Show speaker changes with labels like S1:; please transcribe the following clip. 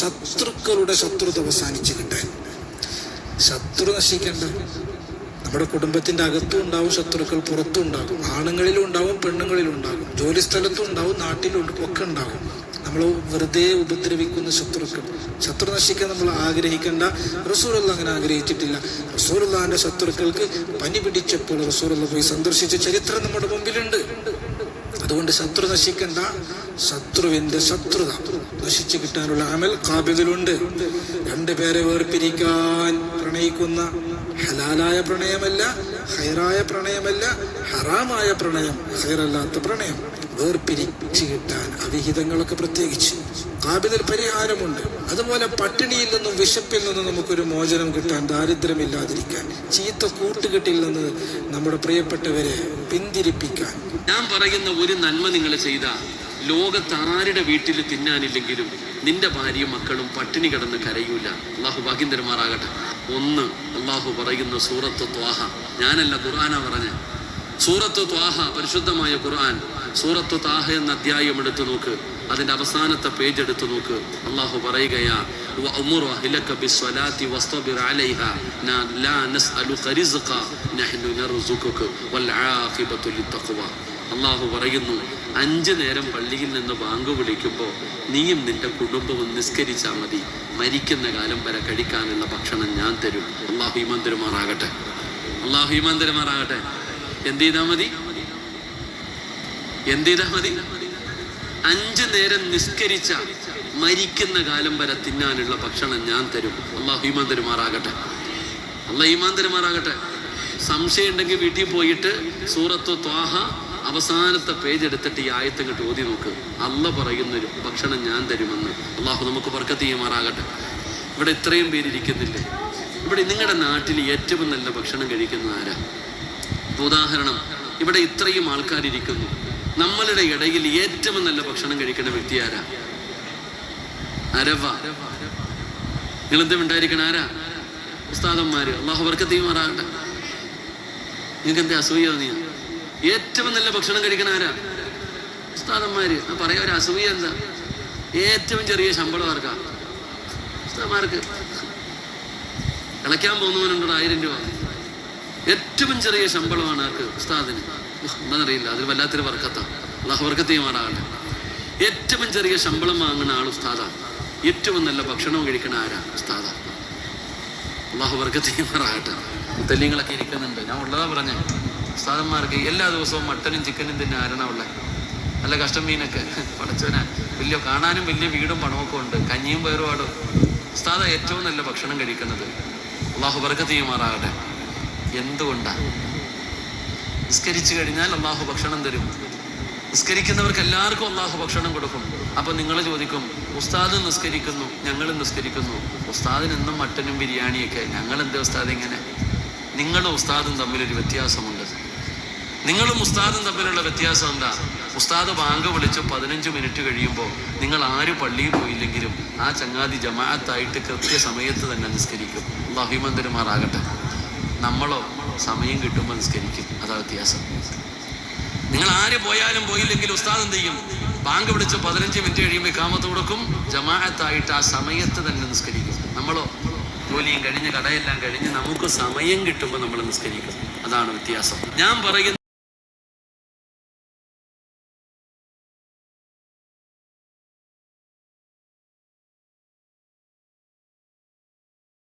S1: ശത്രുക്കളുടെ ശത്രുത അവസാനിച്ച് കിട്ടാൻ. ശത്രു നശിക്കണ്ട. നമ്മുടെ കുടുംബത്തിന്റെ അകത്തും ഉണ്ടാവും ശത്രുക്കൾ, പുറത്തും ഉണ്ടാകും, ആണുങ്ങളിലും ഉണ്ടാവും, പെണ്ണുങ്ങളിലും ഉണ്ടാകും, ജോലി സ്ഥലത്തും ഉണ്ടാവും, നാട്ടിലും ഒക്കെ ഉണ്ടാകും. നമ്മൾ വെറുതെ ഉപദ്രവിക്കുന്ന ശത്രു നശിക്കാൻ നമ്മൾ ആഗ്രഹിക്കേണ്ട. റസൂലുള്ളാഹി അങ്ങനെ ആഗ്രഹിച്ചിട്ടില്ല. റസൂലുള്ളാഹിന്റെ ശത്രുക്കൾക്ക് പനി പിടിച്ചപ്പോൾ റസൂലുള്ളാഹി പോയി സന്ദർശിച്ച ചരിത്രം നമ്മുടെ മുമ്പിലുണ്ട്. അതുകൊണ്ട് ശത്രു നശിക്കണ്ട. ശത്രുവിന്റെ ശത്രുത നശിച്ചു കിട്ടാനുള്ള അമൽ ഖാബിദിലുണ്ട്. രണ്ടുപേരെ വേർപിരിക്കാൻ പ്രണയിക്കുന്ന ഹലാലായ പ്രണയമല്ല, ഹൈറായ പ്രണയമല്ല, ഹറാമായ പ്രണയം, ഹൈറല്ലാത്ത പ്രണയം വേർപിരിച്ചു കിട്ടാൻ അവിഹിതങ്ങളൊക്കെ പ്രത്യേകിച്ച് ഖാബിദിൽ പരിഹാരമുണ്ട്. അതുപോലെ പട്ടിണിയിൽ നിന്നും വിശപ്പിൽ നിന്നും നമുക്കൊരു മോചനം കിട്ടാൻ, ദാരിദ്ര്യമില്ലാതിരിക്കാൻ, ചീത്ത കൂട്ടുകെട്ടിൽ നിന്ന് നമ്മുടെ പ്രിയപ്പെട്ടവരെ പിന്തിരിപ്പിക്കാൻ.
S2: ഞാൻ പറയുന്ന ഒരു നന്മ നിങ്ങൾ ചെയ്ത ലോകത്ത് ആരുടെ വീട്ടിൽ തിന്നാനില്ലെങ്കിലും നിന്റെ ഭാര്യയും മക്കളും പട്ടിണി കിടന്ന് കരയൂല. അള്ളാഹു ഭാഗ്യം തരുമാറാകട്ടെ. ഒന്ന്, അള്ളാഹു പറയുന്ന സൂറത്ത് ത്വാഹ, ഞാനല്ല ഖുർആനാ പറഞ്ഞ സൂറത്ത് ത്വാഹ, പരിശുദ്ധമായ ഖുർആൻ. സൂറത്ത് ത്വാഹ എന്ന അധ്യായം എടുത്തു നോക്ക്, അതിന്റെ അവസാനത്തെ പേജ് എടുത്തു നോക്ക്. അള്ളാഹു പറയുകയാ, അള്ളാഹു പറയുന്നു, 5 നേരം പള്ളിയിൽ നിന്ന് ബാങ്ക് വിളിക്കുമ്പോൾ നീയും നിന്റെ കുടുംബവും നിസ്കരിച്ചാൽ മതി. മരിക്കുന്ന കാലം വരെ കഴിക്കാനുള്ള ഭക്ഷണം ഞാൻ തരും. അള്ളാഹു ഈമാൻ തരുമാറാകട്ടെ. അള്ളാഹു ഈമാൻ തരുമാറാകട്ടെ. എന്ത് ചെയ്താൽ മതി? 5 നേരം നിസ്കരിച്ച മരിക്കുന്ന കാലം വരെ തിന്നാനുള്ള ഭക്ഷണം ഞാൻ തരും. അള്ളാഹു ഈമാൻ തരുമാറാകട്ടെ. അള്ളാഹു ഈമാൻ തരുമാറാകട്ടെ. സംശയം ഉണ്ടെങ്കിൽ വീട്ടിൽ പോയിട്ട് സൂറത്ത് ത്വാഹ അവസാനത്തെ പേജ് എടുത്തിട്ട് ഈ ആയത്ത് ഇങ്ങോട്ട് ഓതി നോക്ക്. അല്ല പറയുന്നൊരു ഭക്ഷണം ഞാൻ തരുമെന്ന്. അള്ളാഹു നമുക്ക് ബർക്കത്ത് ചെയ്യുമാറാകട്ടെ. ഇവിടെ ഇത്രയും പേരിയ്ക്കുന്നില്ലേ? ഇവിടെ നിങ്ങളുടെ നാട്ടിൽ ഏറ്റവും നല്ല ഭക്ഷണം കഴിക്കുന്ന ആരാ? ഉദാഹരണം, ഇവിടെ ഇത്രയും ആൾക്കാരിയ്ക്കുന്നു, നമ്മളുടെ ഇടയിൽ ഏറ്റവും നല്ല ഭക്ഷണം കഴിക്കുന്ന വ്യക്തി ആരാ? ആരവാ? നിങ്ങളെന്തും ഉണ്ടായിരിക്കണം. ആരാ? ഉസ്താദന്മാര്. അള്ളാഹു ബർക്കത്ത് ചെയ്യുമാറാകട്ടെ. നിങ്ങൾക്ക് എന്താ അസൂയ തോന്നിയ? ഏറ്റവും നല്ല ഭക്ഷണം കഴിക്കണ ആരാ? ഉസ്താദന്മാര്. പറയാ ഒരു അസൂയ എന്താ? ഏറ്റവും ചെറിയ ശമ്പളം ആർക്കാ? ഉസ്താദന്മാർക്ക്. കളിക്കാൻ പോകുന്നവനുണ്ടോ 1000 രൂപ? ഏറ്റവും ചെറിയ ശമ്പളമാണ് ആർക്ക്? ഉസ്താദിന്. എന്താണെന്നറിയില്ല, അതിൽ വല്ലാത്തൊരു വർക്കത്താ. അള്ളാഹു ബർക്കത്ത് ചെയ്യുമാറാകട്ടെ. ഏറ്റവും ചെറിയ ശമ്പളം വാങ്ങുന്ന ആൾ ഉസ്താദാ. ഏറ്റവും നല്ല ഭക്ഷണവും കഴിക്കണ ആരാ? ഉസ്താദാ. അള്ളാഹു ബർക്കത്ത് ചെയ്യുമാറാകട്ടെ. തെല്ലിങ്ങളൊക്കെ ഇരിക്കുന്നുണ്ട്. ഞാൻ ഉള്ളതാ പറഞ്ഞേ. ഉസ്താദന്മാർക്ക് എല്ലാ ദിവസവും മട്ടനും ചിക്കനും തന്നെ ആരണമുള്ള നല്ല കഷ്ടം മീനൊക്കെ പടച്ചവനാ. കാണാനും വലിയ വീടും പണമൊക്കെ ഉണ്ട്, കഞ്ഞിയും പയറുപാടും. ഉസ്താദ ഏറ്റവും നല്ല ഭക്ഷണം കഴിക്കുന്നത്. അള്ളാഹു ബർക്കത്ത് ചെയ്യുമാറാകട്ടെ. എന്തുകൊണ്ടാ? നിസ്കരിച്ചു കഴിഞ്ഞാൽ അള്ളാഹു ഭക്ഷണം തരും. നിസ്കരിക്കുന്നവർക്ക് എല്ലാവർക്കും അള്ളാഹു ഭക്ഷണം കൊടുക്കും. അപ്പൊ നിങ്ങൾ ചോദിക്കും, ഉസ്താദ് നിസ്കരിക്കുന്നു, ഞങ്ങളും നിസ്കരിക്കുന്നു, ഉസ്താദിന് എന്നും മട്ടനും ബിരിയാണിയൊക്കെ, ഞങ്ങൾ എന്താ ഉസ്താദ് ഇങ്ങനെ? നിങ്ങളും ഉസ്താദും തമ്മിലൊരു വ്യത്യാസമുണ്ട്. നിങ്ങളും ഉസ്താദും തമ്മിലുള്ള വ്യത്യാസം എന്താ? ഉസ്താദ് ബാങ്ക് വിളിച്ച് 15 മിനിറ്റ് കഴിയുമ്പോൾ നിങ്ങൾ ആര് പള്ളിയിൽ പോയില്ലെങ്കിലും ആ ചങ്ങാതി ജമാഅത്തായിട്ട് കൃത്യസമയത്ത് തന്നെ നിസ്കരിക്കും. അല്ലാഹു ഈമാൻ തരുമാറാകട്ടെ. നമ്മളോ സമയം കിട്ടുമ്പോൾ നിസ്കരിക്കും. അതാ വ്യത്യാസം. നിങ്ങൾ ആര് പോയാലും പോയില്ലെങ്കിലും ഉസ്താദ് എന്ത് ചെയ്യും? ബാങ്ക് വിളിച്ച് 15 മിനിറ്റ് കഴിയുമ്പോൾ ഇഖാമത്ത് കൊടുക്കും, ജമാഅത്തായിട്ട് ആ സമയത്ത് തന്നെ നിസ്കരിക്കും. നമ്മളോ ജോലിയും കഴിഞ്ഞ് കടയെല്ലാം കഴിഞ്ഞ് നമുക്ക് സമയം കിട്ടുമ്പോൾ നമ്മൾ നിസ്കരിക്കും. അതാണ് വ്യത്യാസം. ഞാൻ പറയുന്ന